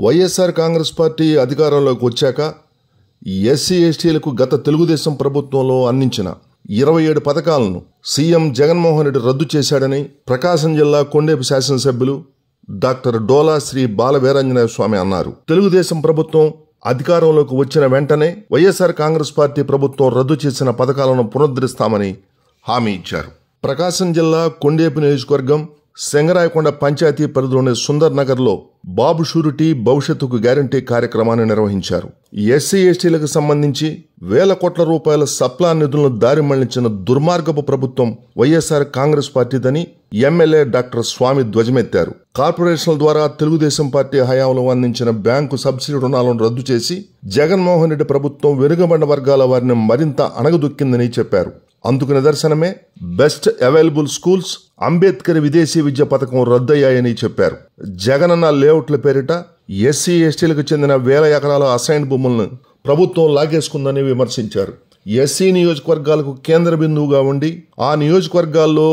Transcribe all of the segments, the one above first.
YSR Congress party అధికారంలోకి వచ్చాక SC ఎస్టీలకు గత తెలుగుదేశం ప్రభుత్వంలో అందించిన 27 పథకాలను సీఎం జగన్మోహన్ రెడ్డి రద్దు చేశాడని ప్రకాశం జిల్లా కొండేపు శాసనసభ్యులు డాక్టర్ డోలా శ్రీ బాల వీరాంజనేయ స్వామి అన్నారు. తెలుగుదేశం ప్రభుత్వం అధికారంలోకి వచ్చిన వెంటనే వైఎస్ఆర్ కాంగ్రెస్ పార్టీ ప్రభుత్వం రద్దు చేసిన పథకాలను పునరుద్ధరిస్తామని హామీ ఇచ్చారు. ప్రకాశం జిల్లా కొండేపు నియోజకవర్గం సింగరాయకొండ పంచాయతీ పరిధిలోని సుందర్ నగర్లో బాబు షూరిటీ భవిష్యత్తుకు గ్యారంటీ కార్యక్రమాన్ని నిర్వహించారు. ఎస్సీ ఎస్టీలకు సంబంధించి వేల కోట్ల రూపాయల సప్లా నిధులను దారి మళ్లించిన దుర్మార్గపు ప్రభుత్వం వైఎస్ఆర్ కాంగ్రెస్ పార్టీదని ఎమ్మెల్యే డాక్టర్ స్వామి ధ్వజమెత్తారు. కార్పొరేషన్ల ద్వారా తెలుగుదేశం పార్టీ హయాంలో అందించిన బ్యాంకు సబ్సిడీ రుణాలను రద్దు చేసి జగన్మోహన్ రెడ్డి ప్రభుత్వం వెనుకబడిన వర్గాల వారిని మరింత అణగదొక్కిందని చెప్పారు. అందుకు నిదర్శనమే బెస్ట్ అవైలబుల్ స్కూల్స్, అంబేద్కర్ విదేశీ విద్య పథకం రద్దయ్యాయని చెప్పారు. జగనన్న లేఅవుట్ల పేరిట ఎస్సీ ఎస్టీలకు చెందిన వేల ఎకరాల అసైన్ భూములను ప్రభుత్వం లాగేసుకుందని విమర్శించారు. ఎస్సీ నియోజకవర్గాలకు కేంద్ర బిందువుగా ఉండి ఆ నియోజకవర్గాల్లో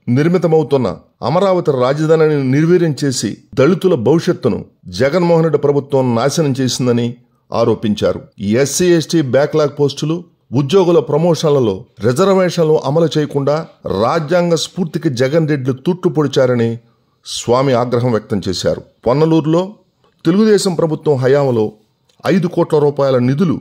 నిర్మితమవుతున్న అమరావతి రాజధానిని నిర్వీర్యం చేసి దళితుల భవిష్యత్తును జగన్మోహన్ రెడ్డి ప్రభుత్వం నాశనం చేసిందని ఆరోపించారు. ఎస్సీ ఎస్టీ బ్యాక్లాగ్ పోస్టులు, ఉద్యోగుల ప్రమోషన్లలో రిజర్వేషన్లు అమలు చేయకుండా రాజ్యాంగ స్ఫూర్తికి జగన్ రెడ్డి తుట్టు పొడిచారని స్వామి ఆగ్రహం వ్యక్తం చేశారు. పొన్నలూరులో తెలుగుదేశం ప్రభుత్వం హయాంలో 5 కోట్ల రూపాయల నిధులు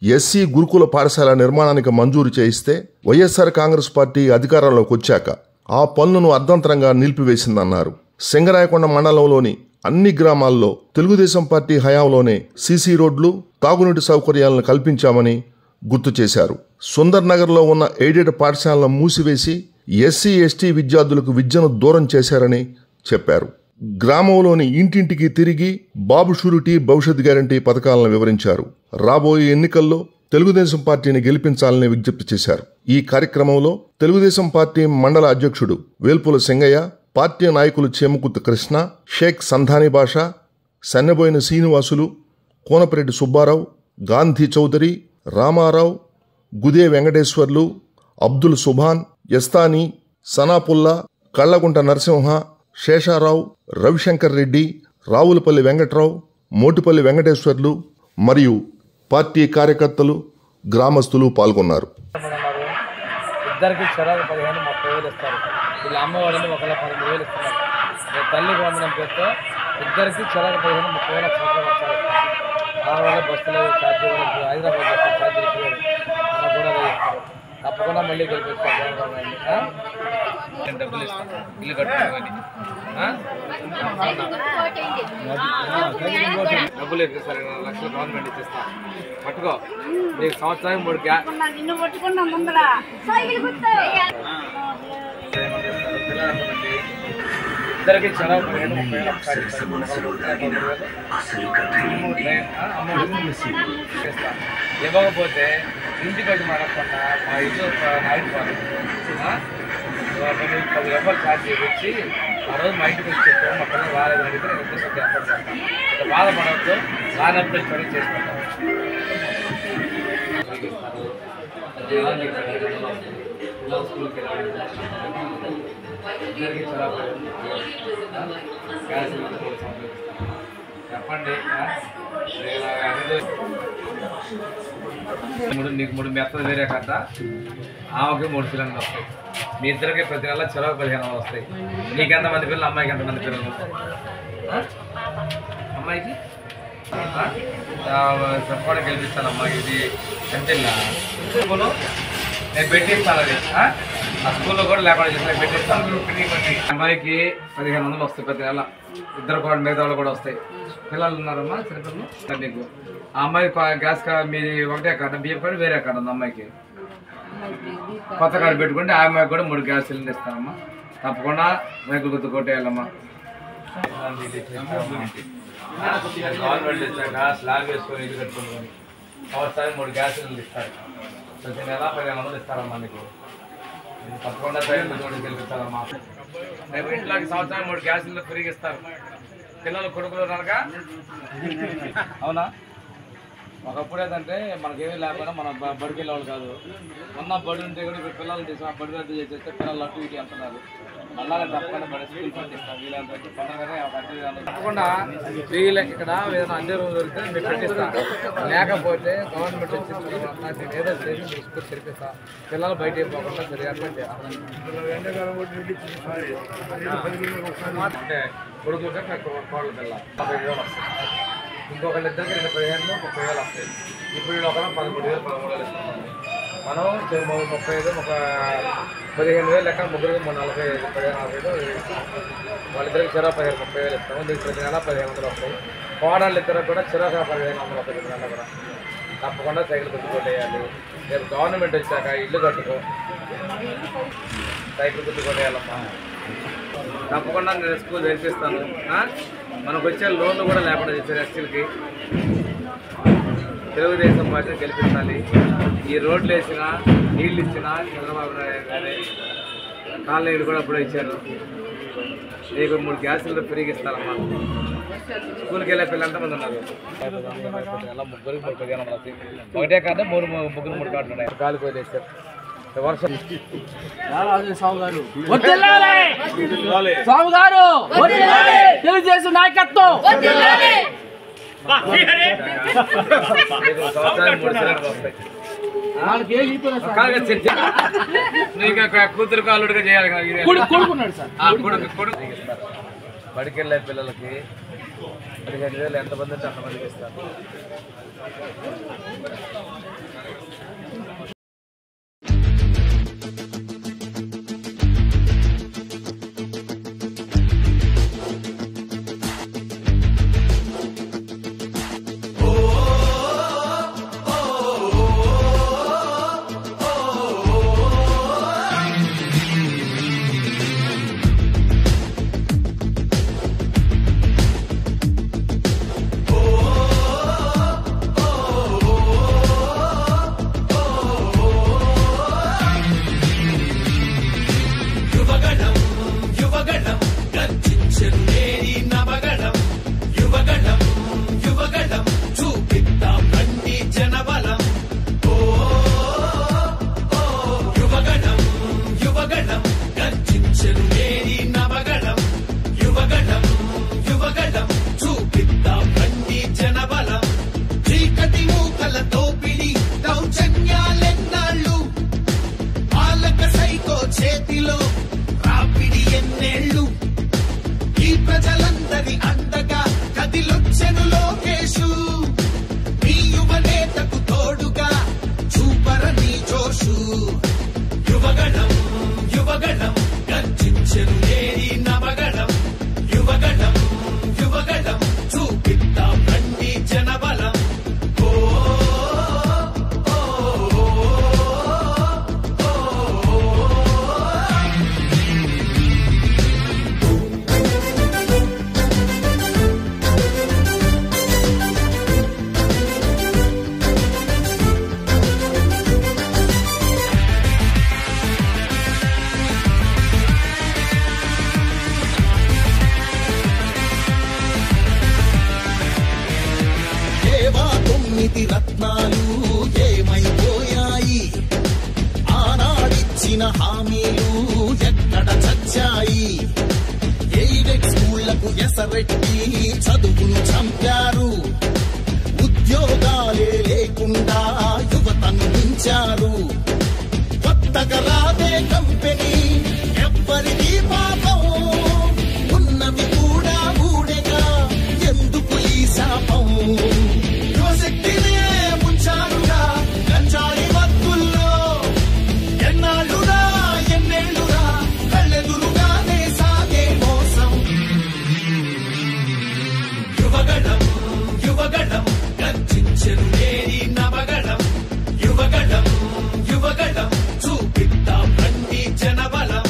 ఎస్సీ గురుకుల పాఠశాల నిర్మాణానికి మంజూరు చేయిస్తే వైఎస్ఆర్ కాంగ్రెస్ పార్టీ అధికారంలోకి వచ్చాక ఆ పనులను అర్ధంతరంగా నిలిపివేసిందన్నారు. సింగరాయకొండ మండలంలోని అన్ని గ్రామాల్లో తెలుగుదేశం పార్టీ హయాంలోనే సీసీ రోడ్లు, తాగునీటి సౌకర్యాలను కల్పించామని గుర్తు చేశారు. సుందర్ నగర్లో ఉన్న ఎయిడెడ్ పాఠశాలను మూసివేసి ఎస్సీ ఎస్టీ విద్యార్థులకు విద్యను దూరం చేశారని చెప్పారు. గ్రామంలోని ఇంటింటికి తిరిగి బాబు షూరిటీ భవిష్యత్ గ్యారంటీ పథకాలను వివరించారు. రాబోయే ఎన్నికల్లో తెలుగుదేశం పార్టీని గెలిపించాలని విజ్ఞప్తి చేశారు. ఈ కార్యక్రమంలో తెలుగుదేశం పార్టీ మండల అధ్యక్షుడు వేల్పుల సింగయ్య, పార్టీ నాయకులు చేమకుర్తి కృష్ణ, షేక్ సంధాని బాషా, సన్నబోయిన శ్రీనివాసులు, కోనపరెడ్డి సుబ్బారావు, గాంధీ చౌదరి, రామారావు, గుదే వెంకటేశ్వర్లు, అబ్దుల్ సుభాన్, యస్తానీ, సనాపుల్లా, కళ్లగుంట నరసింహ, శేషారావు, రవిశంకర్ రెడ్డి, రావులపల్లి వెంకట్రావు, మోటిపల్లి వెంకటేశ్వర్లు మరియు పార్టీ కార్యకర్తలు, గ్రామస్తులు పాల్గొన్నారు. ఇద్దరికి చెరకు 15,30,000 ఇస్తారు. వీళ్ళ అమ్మవాళ్ళని 1,12,000 ఇస్తున్నారు. తల్లికి వందనం పేరుతో ఇద్దరికి చెరకు 15,30,000 సంవత్సరం దానివల్ల బస్సులో ఛార్జీ కూడా హైదరాబాద్ బస్సు ఛార్జీలు మనకు కూడా ఇస్తారు. తప్పకుండా మళ్ళీ గెలిపిస్తారు. డబ్బులు ఇస్తాను, ఇల్లు కట్టుకోవాలి, డబ్బులు ఇస్తారు. 4 లక్షలు గవర్నమెంట్ ఇచ్చిస్తా. పట్టుకో, నీకు సంవత్సరానికి 3 ఇద్దరికి చెరకు 15,30,000 ఇవ్వకపోతే ఇంటికి వచ్చి మారకుండా మా ఇల్లు ఆగిపోవాలి. 10 రూపాయలు ఛార్జ్ చేయించి ఆ రోజు మా ఇంటికి వచ్చి చెప్పాము, మా పిల్లలు రాలేదు అడిగితే నేను ఉద్దేశం ఏర్పాటు చేస్తాను. ఇక బాధపడవద్దు, రానప్పుడు చొరవ చేసుకుంటాం. స్కూల్కి చెప్పండి. నీకు 3 మెత్తలు వేరే కదా, ఆమెకి 3 సిలిండర్లు వస్తాయి. మీ ఇద్దరికి ప్రతి నెల చెరకు 15,000 వస్తాయి. నీకు ఎంతమంది పిల్లలు, అమ్మాయికి ఎంతమంది పిల్లలు? అమ్మాయికి చెప్పకుండా గెలిపిస్తాను. అమ్మాయి ఇది అంతేనా? స్కూలు నేను పెట్టిస్తాను. అది ఆ స్కూల్లో కూడా లేకుండా చేస్తాను, పెట్టిస్తాను. అమ్మాయికి 1,500 వస్తాయి ప్రతి నెల. ఇద్దరు కూడా మిగతా వాళ్ళు కూడా వస్తాయి. పిల్లలు ఉన్నారమ్మా, చిన్నపిల్లలు. నీకు ఆ అమ్మాయి గ్యాస్ మీది ఒకటే కాడ, బియ్యం కాడ వేరే కాడ ఉంది. అమ్మాయికి కొత్త కాడ పెట్టుకుంటే ఆ అమ్మాయికి కూడా 3 గ్యాస్ సిలిండర్ ఇస్తానమ్మా. తప్పకుండా మైకులు గుర్తు కొట్టేయాలమ్మా. గవర్నమెంట్ ఇచ్చాక స్లాబ్ వేసుకొని ఇల్లు కట్టుకుంటున్నాను. సంవత్సరానికి 3 గ్యాస్ సిలిండర్లు ఇస్తారు. ప్రతి నెల 15,000 ఇస్తారమ్మా. నీకు తప్పకుండా గెలిపిస్తారమ్మా. రేపు ఇంట్లోకి సంవత్సరానికి 3 గ్యాస్ సిలిండర్ ఫ్రీగా ఇస్తారు. పిల్లలు కొడుకులు కనుక అవునా? ఒకప్పుడు ఏంటంటే మనకేమీ లేకపోయినా మన బడికి వెళ్ళేవాళ్ళు కాదు. మొన్న బడి ఉంటే కూడా ఇప్పుడు పిల్లలు తీసుకుని బడి రద్దు చేసేస్తే పిల్లలు అటు ఇటు వెళ్తున్నారు. మళ్ళా తప్పకుండా మన స్కూల్ పంపిస్తాం వీళ్ళంతా తప్పకుండా వీళ్ళ ఇక్కడ ఏదైనా అన్ని రోజులు దొరికితే మీరు పెట్టిస్తాం. లేకపోతే గవర్నమెంట్ వచ్చిన తర్వాత నేను ఏదో చేసి మీ స్కూల్ తెరిపిస్తా. పిల్లలు బయటకు పోకుండా సరిగా అంటే కొడుకు కోళ్ళ పిల్ల 15,000 వస్తాయి. ఇంకొకళ్ళిద్దరికి 15,000 30,000 వస్తాయి. ఇప్పుడు వీళ్ళు ఒకరు 13,000 13,000 ఇస్తున్నాం. మనం 35 ఒక 15,000 లెక్క ముగ్గురికి 45 45 వాళ్ళిద్దరికి చిరా 30,000 ఇస్తాము. దీనికి ప్రతి నెల 1,500 వస్తాయి. కోడళ్ళు ఇద్దరికి కూడా చిరాక 1,500 ప్రతి నెల కూడా తప్పకుండా సైకిల్ గుర్తుకొట్టేయాలి. రేపు గవర్నమెంట్ వచ్చాక ఇల్లు కట్టుకో సైకిల్ గుర్తుకొట్టేయాలమ్మా. తప్పకుండా నేను స్కూల్ తెరిపిస్తాను. మనకు వచ్చే లోన్లు కూడా లేకుండా చేశారు ఎస్సీలకి. తెలుగుదేశం పార్టీ గెలిపించాలి. ఈ రోడ్లు వేసినా నీళ్ళు ఇచ్చినా చంద్రబాబు నాయుడు గారి కాలనీలు కూడా అప్పుడే ఇచ్చారు. నీకు 3 గ్యాసులు ఫ్రీగా ఇస్తారమ్మా. స్కూల్కి వెళ్ళే పిల్లలు ఎంతమంది ఉన్నారు? ముగ్గురికి 30,000 వస్తాయి. ఒకటే కార్డు ముగ్గురు 3 కార్డులు ఉన్నాయి. గాలికి వదిలేస్తారు. వర్షం స్వామి గారు తెలుగుదేశం నాయకత్వం కూతురు కాలుడుగా చేయాలి. బడికి వెళ్ళే పిల్లలకి 15,000 ఎంతమంది అంటే అంతమందికి ఇస్తారు. రత్నాలు ఏమైపోయాయి? ఆనాడిచ్చిన హామీలు ఎక్కడ చచ్చాయి? ఎయిడెడ్ స్కూళ్లకు ఎసరెట్టి చదువును చంపారు. ఉద్యోగాలే లేకుండా యువతను మించారు. కొత్తగా రాదే కంపెనీ ఎవ్వరిది పాపం, ఉన్నవి కూడా ఊడేగా ఎందుకు ఈ శాపం? యువశక్తినే ముంచారుగా గంజాయి వత్తుల్లో, ఎన్నాళ్ళురా ఎన్నేళ్ళురా కళ్ళెదురుగానే సాగే మోసం. యువగణం యువగణం గర్జించెను నేరి నవగణం. యువగణం యువగణం చూపిద్దాం రండి జనబలం.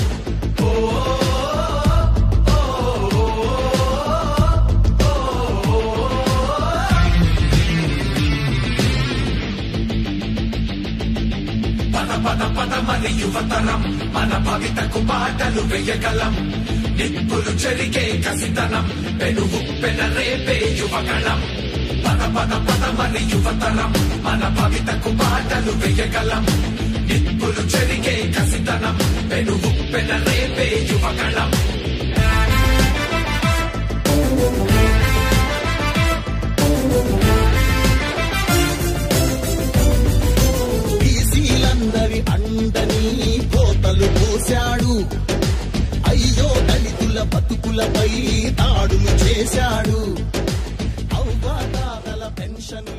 పద పద మరి యువతరం, మన భవితకు బాటలు వేయగలం. నిప్పులు చెరిగే కసితనం, పెనుగు పెనరేపే యువగణం. పద పద పద మరి యువతరం, మన భవితకు బాటలు వేయగలం. నిప్పులు చెరిగే కసితనం పెనుగు పెన రేపే యువగళం బీసీలందరి అండని కోతలు పోశాడు అయ్యో దళితుల బతుకులపై దాడులు చేశాడు అవ్వాతాతల పెన్షన్